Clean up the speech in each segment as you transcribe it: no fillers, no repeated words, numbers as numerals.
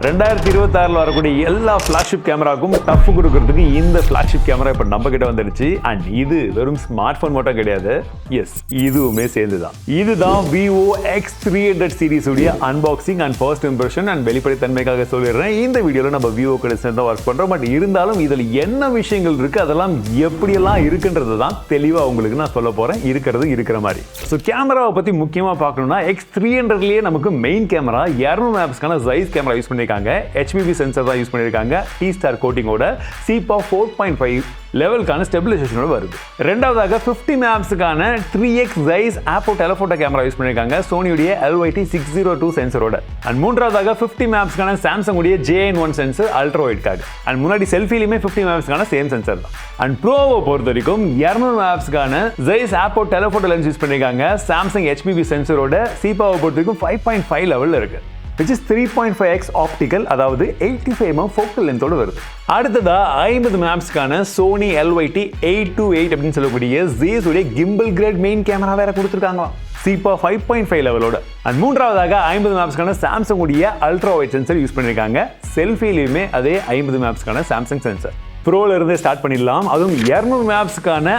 2026 வரக்கூடிய எல்லா flagship கேமராவுக்கும் tough கொடுக்கறதுக்கு இந்த ஃபிளாக்ஷிப் கேமரா இப்போ நம்ம கிட்ட வந்துடுச்சு. அண்ட் இது வெறும் ஸ்மார்ட் போன் மட்டும் கிடையாது, எஸ் இதுவுமே சேர்ந்துதான். இதுதான் vivo X300 சீரிஸ் உடைய unboxing and first impression and வெளிப்படைத்தன்மைக்காக சொல்லிடுறேன். இந்த வீடியோல நம்ம vivo கடைசியில் தான் ஒர்க் பண்றோம். பட் இருந்தாலும் இதில் என்ன விஷயங்கள் இருக்கு, அதெல்லாம் எப்படியெல்லாம் இருக்குன்றது தான் தெளிவா உங்களுக்கு நான் சொல்ல போறேன், இருக்கிறது இருக்கிற மாதிரி. ஸோ கேமராவை பத்தி முக்கியமா பார்க்கணும்னா X300லயே நமக்கு மெயின் கேமரா 200 மேப்ஸ்க்கான ஜைஸ் கேமரா யூஸ் பண்ணி HBB சென்சார் தான் யூஸ் பண்ணிருக்காங்க. T-Star கோட்டிங்கோட CPA 4.5 லெவலுக்கான ஸ்டெபிலைசேஷனோட வருது. ரெண்டாவதாக 50 மேப்ஸ்க்கான 3x Zeiss APO telephoto camera use பண்ணிருக்காங்க சோனியுடைய LYT602 சென்சரோட. அண்ட் மூன்றாவதாக 50 மேப்ஸ்க்கான சாம்சங் உடைய JN1 சென்சர் அல்ட்ரா வைட்காக. அண்ட் முன்னாடி செல்ஃபிலுமே 50 மேப்ஸ்க்கான சேம் சென்சர் தான். அண்ட் ப்ரோவை பொறுத்த வரைக்கும் 200 மேப்ஸ்க்கான Zeiss APO telephoto lens use பண்ணிருக்காங்க சாம்சங் HBB சென்சரோட. CPA பொறுத்த வரைக்கும் 5.5 லெவல்ல இருக்கு, which is 3.5x ஆப்டிக்கல், அதாவது 85mm ஃபோக்கல் லென்த்தோட வருது. அடுத்ததா 50 மேப்ஸ்க்கான சோனி LYT828 அப்படின்னு சொல்லக்கூடிய Zeiss உடைய கிம்பிள் கிரேட் மெயின் கேமரா வேற கொடுத்துருக்காங்க CPA 5.5 லெவலோட. அண்ட் மூன்றாவதாக 50 மேப்ஸ்க்கான சாம்சங் உடைய அல்ட்ரா வைட் சென்சர் யூஸ் பண்ணிருக்காங்க. செல்ஃபிலையுமே அதே 50 மேப்ஸ்க்கான சாம்சங் சென்சர். ப்ரோல இருந்து ஸ்டார்ட் பண்ணிடலாம். அதுவும் 200 மேப்ஸ்க்கான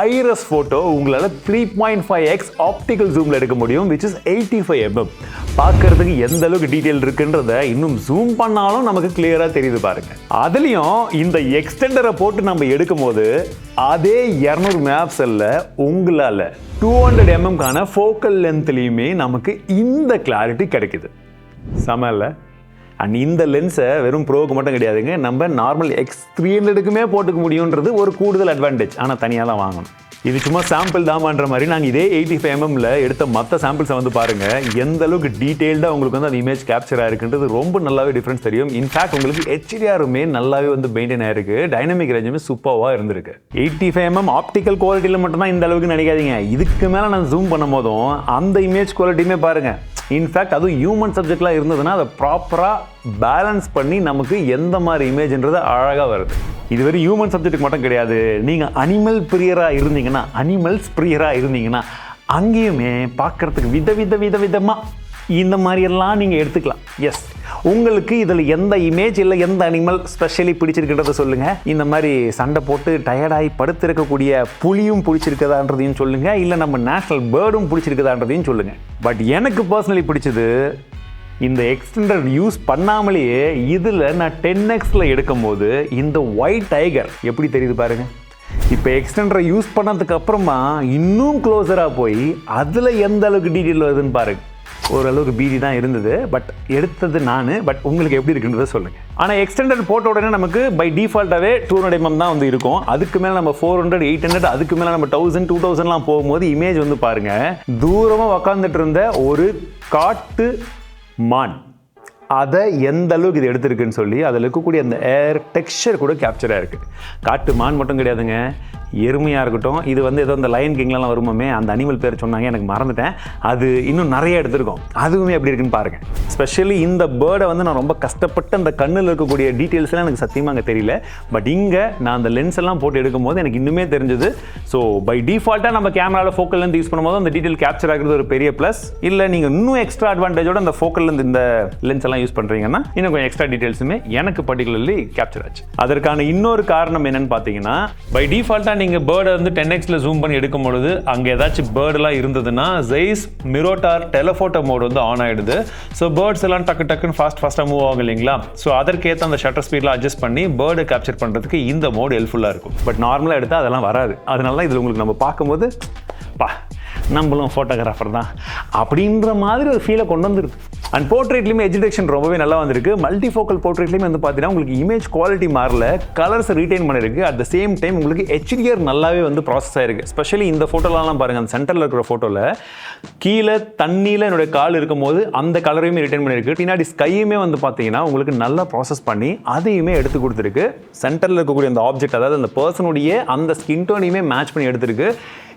ஐரஸ் போட்டோ உங்களால 3.5x ஆப்டிக்கல் ஜூம்ல எடுக்க முடியும், which is 85mm. பார்க்கிறதுக்கு எந்த அளவுக்கு டீடைல் இருக்குன்றத இன்னும் ஜூம் பண்ணாலும் நமக்கு கிளியரா தெரியுது பாருங்க. அதுலயும் இந்த எக்ஸ்டெண்டரை போட்டு நம்ம எடுக்கும் போது அதே 200 மேப்ஸ்ல உங்களால 200mm கான ஃபோக்கல் லென்த்லயுமே நமக்கு இந்த கிளாரிட்டி கிடைக்குது. சமல்ல. அண்ட் இந்த லென்ஸை வெறும் ப்ரோவுக்கு மட்டும் கிடையாதுங்க, நம்ம நார்மல் X300க்குமே போட்டுக்க முடியுன்றது ஒரு கூடுதல் அட்வான்டேஜ். ஆனால் தனியாக தான் வாங்கணும். இது சும்மா சாம்பிள் தாமான்ற மாதிரி நாங்கள் இதே 85mmல எடுத்த மற்ற சாம்பிள்ஸை வந்து பாருங்க, எந்த அளவுக்கு டீட்டெயில்டாக உங்களுக்கு வந்து அந்த இமேஜ் கேப்சர் ஆயிருக்குன்றது ரொம்ப நல்லாவே டிஃப்ரென்ஸ் தெரியும். இன்ஃபேக்ட் உங்களுக்கு HDRமே நல்லாவே வந்து மெயின்டைன் ஆயிருக்கு, டைனமிக் ரேஞ்சுமே சூப்பராக இருந்திருக்கு. 85mm ஆப்டிக்கல் குவாலிட்டியில் மட்டும்தான் இந்த அளவுக்கு நினைக்காதீங்க, இதுக்கு மேலே நான் ஜூம் பண்ணும் போதும் அந்த இமேஜ் குவாலிட்டியுமே பாருங்க. இன்ஃபேக்ட் அதுவும் ஹியூமன் சப்ஜெக்ட்லாம் இருந்ததுன்னா அதை ப்ராப்பராக பேலன்ஸ் பண்ணி நமக்கு எந்த மாதிரி இமேஜ்ன்றது அழகாக வருது. இது வெறும் ஹியூமன் சப்ஜெக்ட்டுக்கு மட்டும் கிடையாது, நீங்கள் அனிமல்ஸ் பிரியராக இருந்தீங்கன்னா அங்கேயுமே பார்க்குறதுக்கு விதமாக இந்த மாதிரியெல்லாம் நீங்கள் எடுத்துக்கலாம். எஸ், உங்களுக்கு இதில் எந்த இமேஜ் இல்லை எந்த அனிமல் ஸ்பெஷலி பிடிச்சிருக்கிறத சொல்லுங்கள். இந்த மாதிரி சண்டை போட்டு டயர்டாகி படுத்திருக்கக்கூடிய புலியும் பிடிச்சிருக்கதான்றதையும் சொல்லுங்கள், இல்லை நம்ம நேஷனல் பேர்டும் பிடிச்சிருக்கதான்றதையும் சொல்லுங்கள். பட் எனக்கு பர்சனலி பிடிச்சது இந்த X300 யூஸ் பண்ணாமலேயே இதில் நான் 10xல எடுக்கும் போது இந்த ஒயிட் டைகர் எப்படி தெரியுது பாருங்கள். இப்போ X300 யூஸ் பண்ணதுக்கு அப்புறமா இன்னும் க்ளோஸராக போய் அதில் எந்த அளவுக்கு டீட்டெயில் வருதுன்னு பாருங்கள். ஓரளவுக்கு பீடி தான் இருந்தது, பட் எடுத்தது நான். பட் உங்களுக்கு எப்படி இருக்குன்றதை சொல்லுங்கள். ஆனால் X300 போட்ட உடனே நமக்கு பை டிஃபால்ட்டாகவே 200mm தான் வந்து இருக்கும். அதுக்கு மேலே நம்ம 400, 800, அதுக்கு மேலே நம்ம 1000, 2000லாம் போகும்போது இமேஜ் வந்து பாருங்கள், தூரமாக உக்காந்துட்டு இருந்த ஒரு காட்டு மான் அதை எந்த அளவுக்கு இது எடுத்திருக்குன்னு சொல்லி அதில் இருக்கக்கூடிய அந்த ஏர் டெக்ஸ்சர் கூட கேப்சராக இருக்குது. காட்டு மான் மட்டும் கிடையாதுங்க, எருமையாக இருக்கட்டும், இது வந்து ஏதோ இந்த லயன் கிங்லாம் வருமாமே, அந்த அனிமல் பேர் சொன்னாங்க, எனக்கு மறந்துட்டேன். அது இன்னும் நிறைய எடுத்திருக்கோம், அதுவுமே எப்படி இருக்குன்னு பாருங்கள். ஸ்பெஷலி இந்த பேர்டை வந்து நான் ரொம்ப கஷ்டப்பட்டு அந்த கண்ணில் இருக்கக்கூடிய டீட்டெயில்ஸ்லாம் எனக்கு சத்தியமாக அங்கே தெரியல. பட் இங்கே நான் அந்த லென்ஸ் எல்லாம் போட்டு எடுக்கும்போது எனக்கு இன்னுமே தெரிஞ்சது. ஸோ பை டிஃபால்ட்டாக நம்ம கேமராவில் ஃபோக்கல் லென்த் யூஸ் பண்ணும்போது அந்த டீட்டெயில் கேப்சர் ஆகிறது ஒரு பெரிய ப்ளஸ். இல்லை நீங்கள் இன்னும் எக்ஸ்ட்ரா அட்வான்டேஜோட அந்த ஃபோக்கல் லென்த் இந்த லென்ஸ் எல்லாம் யூஸ் பண்ணுறீங்கன்னா இன்னும் கொஞ்சம் எக்ஸ்ட்ரா டீட்டெயில்ஸுமே எனக்கு பர்டிகுலர்லி கேப்சர் ஆச்சு. அதற்கான இன்னொரு காரணம் என்னன்னு பார்த்தீங்கன்னா, பை டிஃபால்ட்டாக நீங்கள் பேர்டை வந்து 10xல ஜூம் பண்ணி எடுக்கும் பொழுது அங்கே ஏதாச்சும் பேர்டெல்லாம் இருந்ததுன்னா Zeiss மிரோட்டார் டெலஃபோட்டோ மோட் வந்து ஆன் ஆகிடுது. ஸோ பேர்ட்ஸ் எல்லாம் டக்குன்னு ஃபாஸ்ட்டாக மூவ் ஆகும் இல்லைங்களா. ஸோ அதற்கேற்ற அந்த ஷட்டர் ஸ்பீட்லாம் அட்ஜஸ்ட் பண்ணி பேர்டை கேப்சர் பண்ணுறதுக்கு இந்த மோட் ஹெல்ப்ஃபுல்லாக இருக்கும். பட் நார்மலாக எடுத்தால் அதெல்லாம் வராது. அதனால தான் இதில் உங்களுக்கு நம்ம பார்க்கும்போது நம்மளும் ஃபோட்டோகிராஃபர் தான் அப்படின்ற மாதிரி ஒரு ஃபீலை கொண்டு வந்துருக்கு. அண்ட் போர்ட்ரேட்லையுமே எட்ஜ் டிடெக்ஷன் ரொம்பவே நல்லா வந்திருக்கு. மல்டி ஃபோக்கல் போர்ட்ரேட்லையுமே வந்து பார்த்தீங்கன்னா உங்களுக்கு இமேஜ் குவாலிட்டி மாறல, கலர்ஸ் ரீட்டைன் பண்ணிருக்கு. அட் த சேம் டைம் உங்களுக்கு HDR நல்லாவே வந்து ப்ராசஸ் ஆயிருக்கு. ஸ்பெஷலி இந்த ஃபோட்டோலாம் பாருங்கள், அந்த சென்டரில் இருக்கிற ஃபோட்டோவில் கீழே தண்ணியில் என்னுடைய கால் இருக்கும் போது அந்த கலரையுமே ரிட்டைன் பண்ணியிருக்கு. பின்னாடி ஸ்கையுமே வந்து பார்த்தீங்கன்னா உங்களுக்கு நல்லா ப்ராசஸ் பண்ணி அதையுமே எடுத்து கொடுத்துருக்கு. சென்டரில் இருக்கக்கூடிய அந்த ஆப்ஜெக்ட், அதாவது அந்த பர்சனுடைய அந்த ஸ்கின் டோனையுமே மேட்ச் பண்ணி எடுத்துருக்கு.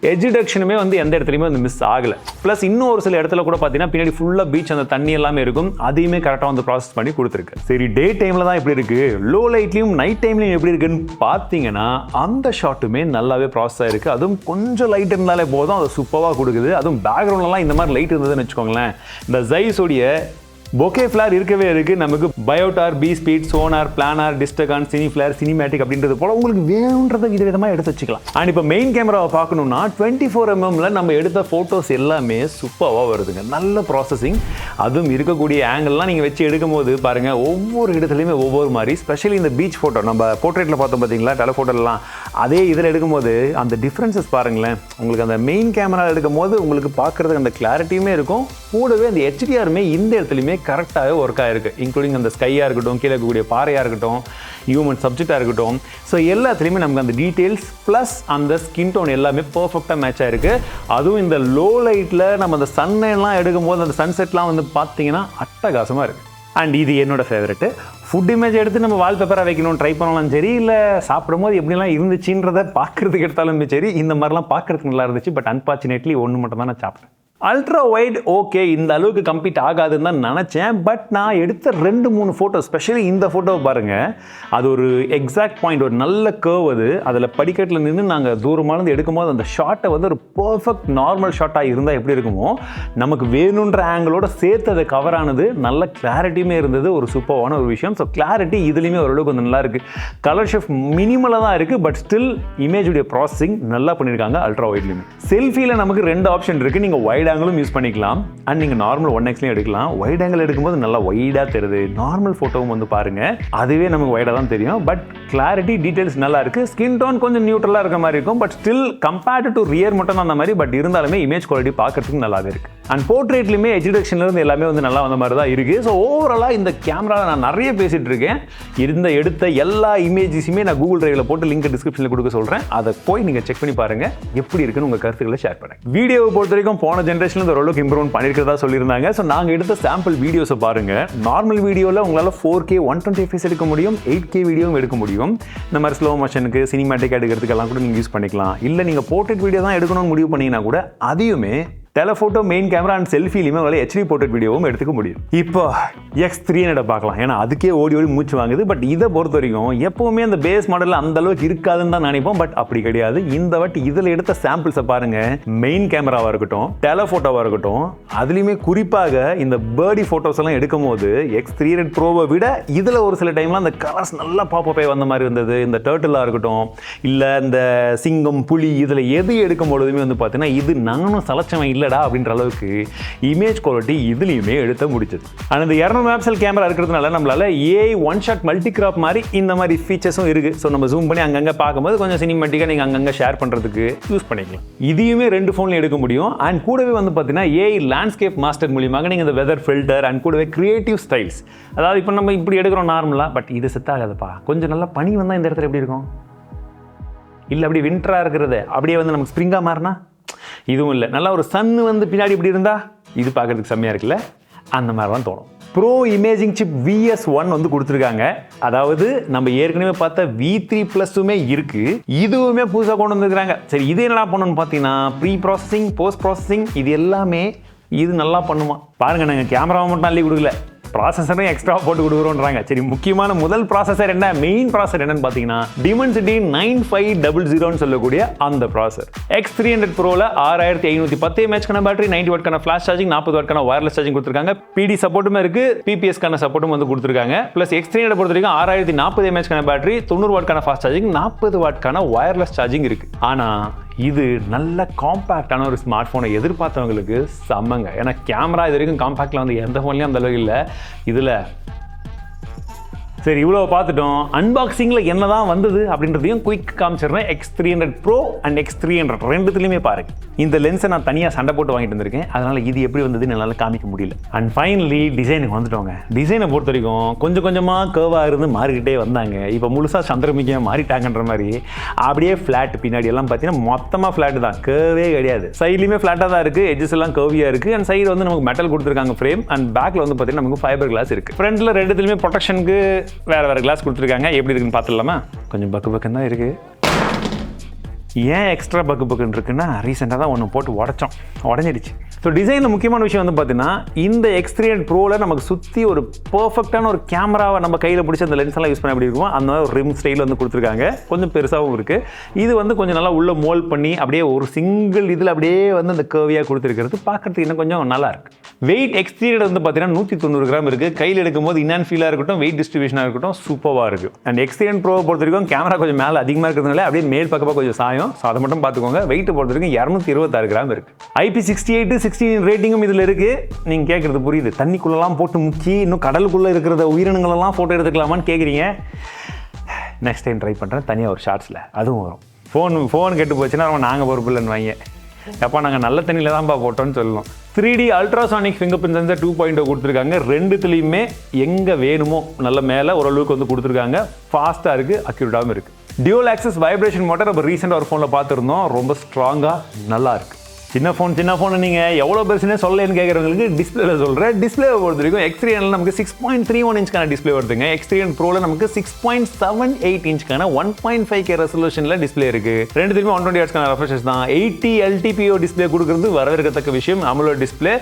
எட்ஜ் டிடெக்ஷனுமே வந்து எந்த இடத்துலையுமே வந்து மிஸ் ஆகலை. ப்ளஸ் இன்னும் ஒரு சில இடத்துல கூட பார்த்தீங்கன்னா பின்னாடி ஃபுல்லாக பீச் அந்த தண்ணி எல்லாமே இருக்கும், அதையுமே கரெக்டாக வந்து ப்ராசஸ் பண்ணி கொடுத்துருக்கு. சரி, டே டைமில் தான் எப்படி இருக்குது, லோ லைட்லையும் நைட் டைம்லையும் எப்படி இருக்குன்னு பார்த்தீங்கன்னா அந்த ஷாட்டுமே நல்லாவே ப்ராசஸ் ஆகிருக்கு. அதுவும் கொஞ்சம் லைட் இருந்தாலே போதும், அதை சூப்பராக கொடுக்குது. அதுவும் பேக்ரவுண்ட்லாம் இந்த மாதிரி லைட் இருந்ததுன்னு வச்சுக்கோங்களேன், இந்த Zeiss உடைய bokeh flare இருக்கவே இருக்கு. நமக்கு Biotar, B speed, Sonnar, Planar, Distagon, cine flare, cinematic அப்படின்றது போல உங்களுக்கு வேணுன்றதை விதவிதமாக எடுத்து வச்சுக்கலாம். அண்ட் இப்போ மெயின் கேமராவை பார்க்கணும்னா 24mm நம்ம எடுத்த ஃபோட்டோஸ் எல்லாமே சூப்பராக வருதுங்க. நல்ல ப்ராசஸிங், அதுவும் இருக்கக்கூடிய ஆங்கிள்லாம் நீங்கள் வச்சு எடுக்கும் போது பாருங்கள் ஒவ்வொரு இடத்துலையுமே ஒவ்வொரு மாதிரி. ஸ்பெஷலி இந்த பீச் ஃபோட்டோ நம்ம போர்ட்ரேட்டில் பார்த்தோம் பார்த்தீங்களா, டெலஃபோட்டோலாம், அதே இதில் எடுக்கும்போது அந்த டிஃப்ரென்சஸ் பாருங்களேன். உங்களுக்கு அந்த மெயின் கேமரா எடுக்கும் போது உங்களுக்கு பார்க்குறதுக்கு அந்த கிளாரிட்டியுமே இருக்கும், கூடவே அந்த HDRமே இந்த இடத்துலையுமே கரெக்டாகவே ஒர்க் ஆகிருக்கு. இன்க்ளூடிங் அந்த ஸ்கையாக இருக்கட்டும், கீழே இருக்கக்கூடிய பாறையாக இருக்கட்டும், ஹியூமன் சப்ஜெக்டாக இருக்கட்டும். ஸோ எல்லாத்துலேயுமே நமக்கு அந்த டீட்டெயில்ஸ் ப்ளஸ் அந்த ஸ்கின் டோன் எல்லாமே பர்ஃபெக்டாக மேட்ச் ஆகிருக்கு. அதுவும் இந்த லோ லைட்டில் நம்ம அந்த சன்னைலாம் எடுக்கும்போது அந்த சன்செட்லாம் வந்து பார்த்தீங்கன்னா அட்டகாசமாக இருக்குது. அண்ட் இது என்னோட ஃபேவரெட்டு. ஃபுட் இமேஜ் எடுத்து நம்ம வால்பேப்பராக வைக்கணும் ட்ரை பண்ணலாம் சரி, இல்லை சாப்பிடும் போது எப்படிலாம் இருந்துச்சுன்றதை பார்க்குறதுக்கு எடுத்தாலுமே சரி, இந்த மாதிரிலாம் பார்க்குறதுக்கு நல்லா இருந்துச்சு. பட் அன்ஃபார்ச்சுனேட்லி ஒன்று மட்டும் தான் நான் சாப்பிட்டேன். அல்ட்ரா வைட் ஓகே, இந்த அளவுக்கு கம்ப்ளீட் ஆகாதுன்னு தான் நினச்சேன். பட் நான் எடுத்த 2-3 ஃபோட்டோ, ஸ்பெஷலி இந்த ஃபோட்டோவை பாருங்கள், அது ஒரு எக்ஸாக்ட் பாயிண்ட், ஒரு நல்ல கர்வ். அதில் படிக்கட்டில் நின்று நாங்கள் தூரமானது எடுக்கும்போது அந்த ஷாட்டை வந்து ஒரு பர்ஃபெக்ட் நார்மல் ஷாட்டாக இருந்தால் எப்படி இருக்குமோ, நமக்கு வேணுன்ற ஆங்கிளோட சேர்த்து அதை கவர் ஆனது, நல்ல கிளாரிட்டியுமே இருந்தது. ஒரு சூப்பரான ஒரு விஷயம். ஸோ கிளாரிட்டி இதுலேயுமே ஓரளவுக்கு கொஞ்சம் நல்லா இருக்குது. கலர் ஷிஃப்ட் மினிமலாக தான் இருக்குது, பட் ஸ்டில் இமேஜுடைய ப்ராசஸிங் நல்லா பண்ணியிருக்காங்க அல்ட்ரா வைட்லையுமே. செல்ஃபியில் நமக்கு 2 ஆப்ஷன் இருக்குது. நீங்கள் வைட் ஆங்கிளும் யூஸ் பண்ணிக்கலாம் அண்ட் நீங்கள் நார்மல் 1xலையும் எடுக்கலாம். வைட் ஆங்கிள் எடுக்கும்போது நல்லா வைடாக தெரியுது. நார்மல் ஃபோட்டோவும் வந்து பாருங்கள், அதுவே நமக்கு வைடாக தான் தெரியும். பட் கிளாரிட்டி, டீட்டெயில்ஸ் நல்லா இருக்குது. ஸ்கின் டோன் கொஞ்சம் நியூட்ரலாக இருக்க மாதிரி இருக்கும், but still compared to rear மட்டும் தான் அந்த மாதிரி. பட் இருந்தாலுமே இமேஜ் குவாலிட்டி பார்க்கறதுக்கு நல்லாவே இருக்குது. அண்ட் போர்ட்ரேட்லையுமே எஜுடேஷன்லேருந்து எல்லாமே வந்து நல்லா வந்த மாதிரி தான் இருக்குது. ஸோ ஓவராலாக இந்த கேமராவில் நான் நிறைய பேசிகிட்டு இருக்கேன். எடுத்த எல்லா இமேஜஸுமே நான் கூகுள் டிரைவில் போட்டு லிங்க் டிஸ்கிரிப்ஷனில் கொடுக்க சொல்கிறேன். அதை போய் நீங்கள் செக் பண்ணி பாருங்கள், எப்படி இருக்குன்னு உங்கள் கருத்துக்களை ஷேர் பண்ணுங்கள். வீடியோவை பொறுத்த வரைக்கும் போன ஜென்ரேஷனில் ஓரளவுக்கு இம்ப்ரூவ் பண்ணியிருக்கிறதா சொல்லியிருந்தாங்க. ஸோ நாங்கள் எடுத்த சாம்பிள் வீடியோஸை பாருங்கள். நார்மல் வீடியோவில் உங்களால் 4K 120 fps எடுக்க முடியும், 8K வீடியோவும் எடுக்க முடியும். இந்த மாதிரி ஸ்லோ மோஷனுக்கு, சினிமேட்டிக் எடுக்கிறதுக்கெல்லாம் கூட நீங்கள் யூஸ் பண்ணிக்கலாம். இல்லை நீங்கள் போர்ட்ரேட் வீடியோ தான் எடுக்கணும்னு முடிவு பண்ணிங்கன்னா கூட அதையுமே டெலஃபோட்டோ மெயின் கேமரா அண்ட் செல்ஃபிலையுமே உங்களால் HD போர்ட்ரேட் வீடியோவும் எடுத்துக்க முடியும். இப்போ X300 பார்க்கலாம். ஏன்னா அதுக்கே ஓடி மூச்சு வாங்குது. பட் இதை பொறுத்த வரைக்கும் எப்போவுமே அந்த பேஸ் மாடலில் அந்த அளவுக்கு இருக்காதுன்னு தான் நினைப்போம். பட் அப்படி கிடையாது. இந்த வாட்டி இதில் எடுத்த சாம்பிள்ஸை பாருங்கள். மெயின் கேமராவாக இருக்கட்டும், டெலஃபோட்டோவாக இருக்கட்டும், அதுலேயுமே குறிப்பாக இந்த பேர்டி ஃபோட்டோஸ் எல்லாம் எடுக்கும் போது X300 ப்ரோவை விட இதில் ஒரு சில டைம்லாம் அந்த கலர்ஸ் நல்லா பாப்பப் ஆகி வந்த மாதிரி இருந்தது. இந்த டர்ட்டிலாக இருக்கட்டும், இல்லை இந்த சிங்கம், புலி, இதில் எது எடுக்கும் பொழுதுமே வந்து பார்த்தீங்கன்னா இது நானும் சலச்சவன் இல்லை அப்படின்ற அளவுக்கு இமேஜ் குவாலிட்டி இதுலயுமே எடுத்த முடிச்சது. ஆனால் இந்த 200 மெகாபிக்சல் கேமரா இருக்கிறதுனால நம்மளால AI one shot multi crop மாதிரி இந்த மாதிரி ஃபீச்சர்ஸும் இருக்கு. ஸோ நம்ம ஜூம் பண்ணி அங்கங்கே பார்க்கும்போது கொஞ்சம் சினிமேட்டிக்காக நீங்கள் அங்கங்கே ஷேர் பண்ணுறதுக்கு யூஸ் பண்ணிக்கலாம். இதையுமே 2 ஃபோன்ல எடுக்க முடியும். அண்ட் கூடவே வந்து பார்த்தீங்கன்னா AI லேண்ட்ஸ்கேப் மாஸ்டர் மூலியமாக நீங்கள் இந்த வெதர் ஃபில்டர் அண்ட் கூடவே கிரியேட்டிவ் ஸ்டைல்ஸ், அதாவது இப்போ நம்ம இப்படி எடுக்கிறோம் நார்மலாக, பட் இது செட் ஆகாதுப்பா, கொஞ்சம் நல்லா பனி வந்தால் இந்த இடத்துல எப்படி இருக்கும், இல்லை அப்படி வின்டராக இருக்கிறது அப்படியே வந்து நமக்கு ஸ்ப்ரிங்காக மாறினா இதுவும் இல்லை, நல்லா ஒரு சன்னு வந்து பின்னாடி இப்படி இருந்தால் இது பார்க்குறதுக்கு செம்மையாக இருக்குல்ல, அந்த மாதிரி தான் தோணும். ப்ரோ இமேஜிங் சிப் VS1 வந்து கொடுத்துருக்காங்க. அதாவது நம்ம ஏற்கனவே பார்த்த V3+மே இருக்குது, இதுவுமே புதுசாக கொண்டு வந்துருக்காங்க. சரி, இது என்னடா பண்ணணும்னு பார்த்தீங்கன்னா ப்ரீ ப்ராசஸிங், போஸ்ட் ப்ராசஸிங், இது எல்லாமே இது நல்லா பண்ணுமா பாருங்கள். நாங்கள் கேமராவை மட்டும் அள்ளி கொடுக்கல, ப்ராசஸரும் எக்ஸ்ட்ரா போட்டு கொடுக்குறோன்றாங்க. சரி, முக்கியமான முதல் ப்ராசஸர் என்ன, மெயின் ப்ராசஸர் என்னன்னு பார்த்தீங்கன்னா Dimensity 9500 சொல்லக்கூடிய அந்த ப்ராசஸர். X300 Proல 6510 mAh பேட்டரி, 90 வாட்க்கான ஃபிளாஷ் சார்ஜிங், 40 வாட்க்கான வயர்லெஸ் சார்ஜிங் கொடுத்துருக்காங்க. PD சப்போர்ட்டுமே இருக்கு, PPSக்கான சப்போர்ட்டும் வந்து கொடுத்துருக்காங்க. ப்ளஸ் X300 பொறுத்த வரைக்கும் 6040 mAh பேட்டரி, 90 வாட்க்கான ஃபாஸ்ட் சார்ஜிங், 40 வாட்க்கான வயர்லெஸ் சார்ஜிங் இருக்கு. ஆனால் இது நல்ல காம்பேக்டான ஒரு ஸ்மார்ட் ஃபோனை எதிர்பார்த்தவங்களுக்கு செம்மங்க. ஏன்னா கேமரா இது வரைக்கும் காம்பேக்டில் வந்து எந்த ஃபோன்லையும் அந்த அளவுக்கு இல்லை. இதில் சரி, இவ்வளோ பார்த்துட்டோம். அன்பாக்சிங்கில் என்ன தான் வந்தது அப்படின்றதையும் குயிக் காமிச்சிடுறேன். X300 Pro அண்ட் X300 ரெண்டுத்துலையுமே பாருங்க. இந்த லென்ஸை நான் தனியாக சண்டை போட்டு வாங்கிட்டு வந்திருக்கேன், அதனால் இது எப்படி வந்ததுன்னு என்னால் காமிக்க முடியல. அண்ட் ஃபைனலி டிசைனுக்கு வந்துட்டோங்க. டிசைனை பொறுத்த வரைக்கும் கொஞ்சம் கொஞ்சமாக கேர்வாக இருந்து மாறிக்கிட்டே வந்தாங்க. இப்போ முழுசாக சந்திரமுகியாக மாறிட்டாங்கன்ற மாதிரி அப்படியே ஃப்ளாட், பின்னாடி எல்லாம் பார்த்தீங்கன்னா மொத்தமாக ஃப்ளாட் தான், கேர்வே கிடையாது. சைட்லையுமே ஃப்ளாட்டாக தான் இருக்குது, எட்ஜஸ் எல்லாம் கேர்வியாக இருக்குது. அண்ட் சைடு வந்து நமக்கு மெட்டல் கொடுத்துருக்காங்க ஃப்ரேம். அண்ட் பேக்கில் வந்து பார்த்தீங்கன்னா நமக்கு ஃபைபர் கிளாஸ் இருக்குது. ஃப்ரண்ட்டில் ரெண்டுத்துலையுமே ப்ரொடெக்ஷனுக்கு வேறு கிளாஸ் கொடுத்துருக்காங்க. எப்படி இருக்குன்னு பார்த்துடலாமா? கொஞ்சம் பக்கு பக்குன்னு தான் இருக்குது. ஏன் எக்ஸ்ட்ரா பக்கு பக்குன்னு இருக்குன்னா ரீசெண்டாக தான் ஒன்று போட்டு உடச்சிடுச்சு. ஸோ டிசைனில் முக்கியமான விஷயம் வந்து பார்த்தீங்கன்னா இந்த X300 ப்ரோவில் நமக்கு சுற்றி ஒரு பர்ஃபெக்டான ஒரு கேமராவை நம்ம கையில் பிடிச்சி அந்த லென்ஸ் எல்லாம் யூஸ் பண்ண எப்படி இருக்கும் அந்த ஒரு ரிம் ஸ்டைல் வந்து கொடுத்துருக்காங்க. கொஞ்சம் பெருசாகவும் இருக்குது. இது வந்து கொஞ்சம் நல்லா உள்ள மோல்ட் பண்ணி அப்படியே ஒரு சிங்கிள் இதில் அப்படியே வந்து அந்த கர்வியாக கொடுத்துருக்கிறது பார்க்கறதுக்கு இன்னும் கொஞ்சம் நல்லா இருக்கு. வெயிட் X300 வந்து பார்த்தீங்கன்னா 190 கிராம் இருக்குது. கையில் எடுக்கும்போது இன் அண்ட் ஃபீலாக இருக்கட்டும், வெயிட் டிஸ்ட்ரிபியூஷனாக இருக்கட்டும் சூப்பராக இருக்குது. அண்ட் X300 ப்ரோவை பொறுத்த வரைக்கும் கேமரா கொஞ்சம் மேலே அதிகமாக இருக்கிறதுனால அப்படியே மேல் பக்கமாக கொஞ்சம் சாயம். ஸோ அதை மட்டும் பார்த்துக்கோங்க. வெயிட் பொறுத்த வரைக்கும் 226 கிராம் இருக்குது. IP68 16 ரேட்டிங்கும் இதில் இருக்குது. நீங்கள் கேட்குறது புரியுது. தண்ணிக்குள்ளெல்லாம் போட்டு முக்கி இன்னும் கடலுக்குள்ளே இருக்கிற உயிரினங்களெல்லாம் ஃபோட்டோ எடுத்துக்கலாமான்னு கேட்குறீங்க. நெக்ஸ்ட் டைம் ட்ரை பண்ணுறேன் தனியாக ஒரு ஷார்ட்ஸில் அதுவும் வரும். ஃபோன் கெட்டு போச்சுன்னா நாங்கள் பொறுப்பு இல்லைன்னு வாங்க. எப்போ நாங்கள் நல்ல தண்ணியில் தான்ப்பா போட்டோன்னு சொல்லணும். 3D ultrasonic finger print sensor 2.0 கொடுத்துருக்காங்க. ரெண்டுத்துலேயுமே எங்கே வேணுமோ நல்ல மேலே ஓரளவுக்கு வந்து கொடுத்துருக்காங்க. ஃபாஸ்ட்டாக இருக்குது, அக்யூரேட்டாகவும் இருக்குது. டியூல் ஆக்சஸ் வைப்ரேஷன் மோட்டர் நம்ம ரீசெண்டாக ஒரு ஃபோனில் பார்த்துருந்தோம். ரொம்ப ஸ்ட்ராங்காக நல்லா இருக்குது. சின்ன ஃபோன் நீங்கள் எவ்வளோ பெருசுனே சொல்லலன்னு கேட்குறவங்களுக்கு டிஸ்பிளேல சொல்கிறேன். டிஸ்பிளேவை பொறுத்த வரைக்கும் X300 நமக்கு 6.31 இன்ச்க்கான டிஸ்பிளே வருதுங்க. X300 ப்ரோவில் நமக்கு 6.78 இன்ச்க்கான 1.5K ரெசல்யூஷனில் டிஸ்பிளே இருக்குது. ரெண்டுத்துலையுமே 120 ஹெர்ட்ஸ்க்கான ரெஃப்ரெஷ் தான். 80 LTPO டிஸ்பிளே கொடுக்குறது வரவேற்கத்தக்க விஷயம். AMOLED டிஸ்பிளே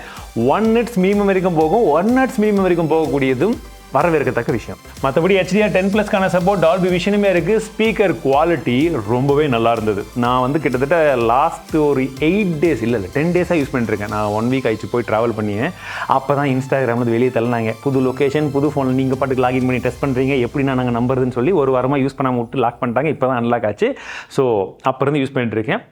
1 ஹெர்ட்ஸ் மினிமம் வரைக்கும் போகும். 1 ஹெர்ட்ஸ் மினிமம் வரைக்கும் போகக்கூடியதும் வரவேற்கத்தக்க விஷயம். மற்றபடி HDR10+க்கான சப்போர்ட், டால்பி விஷனுமே இருக்குது. ஸ்பீக்கர் குவாலிட்டி ரொம்பவே நல்லா இருந்தது. நான் வந்து கிட்டத்தட்ட லாஸ்ட் ஒரு 8 டேஸ் இல்லை 10 டேஸாக யூஸ் பண்ணிட்டுருக்கேன். நான் 1 வீக் ஆயிடுச்சு போய் ட்ராவல் பண்ணியேன். அப்போ தான் இன்ஸ்டாகிராமில் வெளியே தள்ளினாங்க. புது லொக்கேஷன், புது ஃபோனில் நீங்கள் பாட்டுக்கு லாகின் பண்ணி டெஸ்ட் பண்ணுறீங்க, எப்படின்னா நாங்கள் நம்புறதுன்னு சொல்லி ஒரு வாரமாக யூஸ் பண்ணாமல் விட்டு லாக் பண்ணிட்டாங்க. இப்போ தான் அன்லாக் ஆச்சு. ஸோ அப்போ இருந்து யூஸ் பண்ணிட்டுருக்கேன்.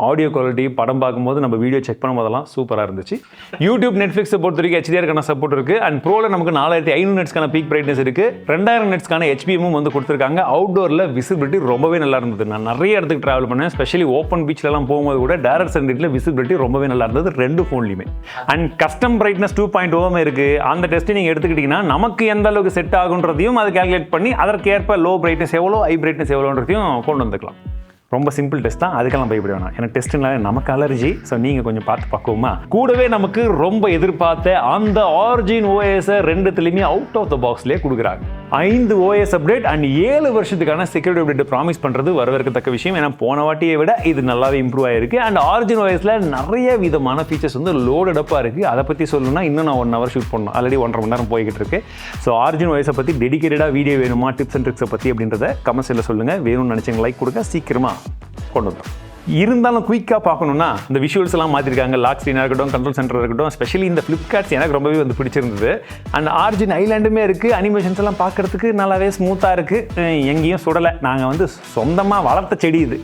ஆடியோ குவாலிட்டி படம் பார்க்கும்போது நம்ம வீடியோ செக் பண்ணும்போதெல்லாம் சூப்பராக இருந்துச்சு. யூடியூப், நெட்ஃப்ளிக்ஸை பொறுத்த வரைக்கும் HDR-க்கான சப்போர்ட் இருக்குது. அண்ட் ப்ரோவில் நமக்கு 4500 நெட்ஸ்க்கான பீக் பிரைட்னஸ் இருக்குது. 2000 நெட்ஸ்க்கான HPM வந்து கொடுத்துருக்காங்க. அவுட்டோரில் விசிபிலிட்டி ரொம்பவே நல்லா இருந்தது. நான் நிறைய இடத்துக்கு ட்ராவல் பண்ணேன். ஸ்பெஷலி ஓப்பன் பீச்லலாம் போகும்போது கூட டைரக்ட் சன்லைட்டில் விசிபிலிட்டி ரொம்பவே நல்லா இருந்தது ரெண்டு ஃபோன்லையுமே. அண்ட் கஸ்டம் பிரைட்னஸ் 2.0 இருக்குது. அந்த டெஸ்ட்டு நீங்கள் எடுத்துக்கிட்டிங்கன்னா நமக்கு எந்த அளவுக்கு செட் ஆகுன்றதையும் அதை கால்குலேட் பண்ணி அதற்கேற்ப லோ பிரைட்னஸ் எவ்வளோ, ஹை பிரைட்னஸ் எவ்வளோன்றதையும் கொண்டு வந்துக்கலாம். ரொம்ப சிம்பிள் டெஸ்ட் தான். அதுக்கெல்லாம் பயப்பட வேணாம். ஏன்னா டெஸ்ட்னால நமக்கு அலர்ஜி. ஸோ நீங்கள் கொஞ்சம் பார்த்து பார்க்குவோமா. கூடவே நமக்கு ரொம்ப எதிர்பார்த்த அந்த ஆரிஜின் ஓஎஸை ரெண்டுத்துலையுமே அவுட் ஆஃப் த பாக்ஸ்லேயே கொடுக்குறாங்க. 5 OS அப்டேட் அண்ட் 7 வருஷத்துக்கான செக்யூரிட்டி அப்டேட் ப்ராமிஸ் பண்ணுறது வரவேற்கத்தக்க விஷயம். ஏன்னா போன வாட்டியை விட இது நல்லாவே இம்ப்ரூவ் ஆகிருக்கு. அண்ட் ஆரிஜின் ஓஎஸில் நிறைய விதமான ஃபீச்சர்ஸ் வந்து லோடடப்பாக இருக்குது. அதை பற்றி சொல்லணும்னா இன்னும் நான் 1 ஹவர் ஷூட் பண்ணணும். ஆல்ரெடி 1.5 மணி நேரம் போய்கிட்டு இருக்கு. ஸோ ஆரிஜின் ஓஎஸை பற்றி டெடிகேட்டடாக வீடியோ வேணுமா, டிப்ஸ் அண்ட் ட்ரிக்ஸை பற்றி அப்படின்றத கமெண்ட்ஸில் சொல்லுங்கள். வேணும்னு நினச்சிங்க லைக் கொடுங்க. சீக்கிரமாக கொண்டு வந்துடும். இருந்தாலும் குயிக்காக பார்க்கணுன்னா இந்த விஷுவல்ஸ் எல்லாம் மாற்றிருக்காங்க. லாக் ஸ்க்ரீனாக இருக்கட்டும், கண்ட்ரோல் சென்டர் இருக்கட்டும், ஸ்பெஷலி இந்த ஃப்ளிப்கார்ட்ஸ் எனக்கு ரொம்பவே வந்து பிடிச்சிருந்தது. அண்ட் ஆரிஜின் ஐலாண்டுமே இருக்குது. அனிமேஷன்ஸ் எல்லாம் பார்க்குறதுக்கு நல்லாவே ஸ்மூத்தாக இருக்குது. எங்கேயும் சுடலை. நாங்கள் வந்து சொந்தமாக வளர்த்த செடி இது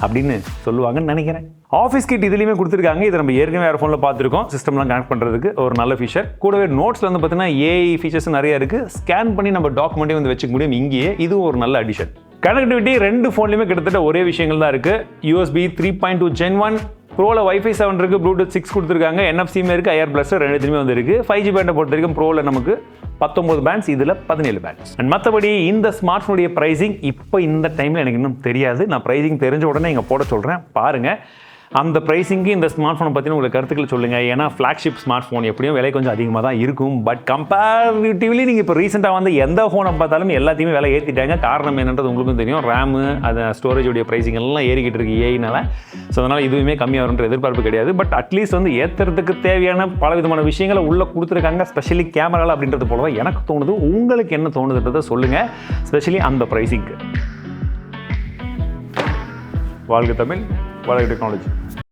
அப்படின்னு சொல்லுவாங்கன்னு நினைக்கிறேன். ஆஃபீஸ் கிட் இதுலேயுமே கொடுத்துருக்காங்க. இதை நம்ம ஏற்கனவே வேறு ஃபோனில் பார்த்துருக்கோம். சிஸ்டம்லாம் கனெக்ட் பண்ணுறதுக்கு ஒரு நல்ல ஃபீச்சர். கூடவே நோட்ஸில் வந்து பார்த்தீங்கன்னா AI ஃபீச்சர்ஸ் நிறைய இருக்குது. ஸ்கேன் பண்ணி நம்ம டாக்குமெண்ட்டே வந்து வச்சுக்க முடியும் இங்கேயே. இதுவும் ஒரு நல்ல அடிஷன். கனெக்டிவிட்டி ரெண்டு ஃபோன்லையுமே கிட்டத்தட்ட ஒரே விஷயங்கள் தான் இருக்குது. USB 3.2 Gen 1 ப்ரோவில் Wi-Fi 7 இருக்குது. Bluetooth 6 கொடுத்துருக்காங்க. NFC-மே இருக்குது. IR Plus ரெண்டுத்துலையுமே வந்து இருக்குது. 5G பேண்டை பொறுத்த வரைக்கும் ப்ரோவில் நமக்கு 19 பேண்ட்ஸ், இதில் 17 பேண்ட்ஸ். அண்ட் மற்றபடி இந்த ஸ்மார்ட் ஃபோனுடைய ப்ரைஸிங் இப்போ இந்த டைமில் எனக்கு இன்னும் தெரியாது. நான் ப்ரைஸிங் தெரிஞ்ச உடனே இங்கே போட சொல்கிறேன். பாருங்கள். அந்த ப்ரைஸிங்கு இந்த ஸ்மார்ட் ஃபோனை பற்றின உங்களுக்கு கருத்துக்கள் சொல்லுங்கள். ஏன்னா ஃப்ளாக்ஷிப் ஸ்மார்ட் ஃபோன் எப்படியும் விலை கொஞ்சம் அதிகமாக தான் இருக்கும். பட் கம்பேரிட்டிவ்லி நீங்கள் இப்போ ரீசெண்டாக வந்து எந்த ஃபோனை பார்த்தாலும் எல்லாத்தையுமே விலை ஏற்றிட்டாங்க. காரணம் என்னன்றது உங்களுக்கும் தெரியும். ரேமு, அது ஸ்டோரேஜுடைய ப்ரைஸிங் எல்லாம் ஏறிக்கிட்டு இருக்கு ஏஐனால. ஸோ அதனால் இதுவுமே கம்மியாக வரும்ன்ற எதிர்பார்ப்பு கிடையாது. பட் அட்லீஸ்ட் வந்து ஏற்றுறதுக்கு தேவையான பல விதமான விஷயங்களை உள்ளே கொடுத்துருக்காங்க. ஸ்பெஷலி கேமராவில் அப்படின்றது போல தான் எனக்கு தோணுது. உங்களுக்கு என்ன தோணுதுன்றதை சொல்லுங்கள். ஸ்பெஷலி அந்த ப்ரைஸிங்க்கு. வாழ்க தமிழ், வாழ்க டெக்னாலஜி.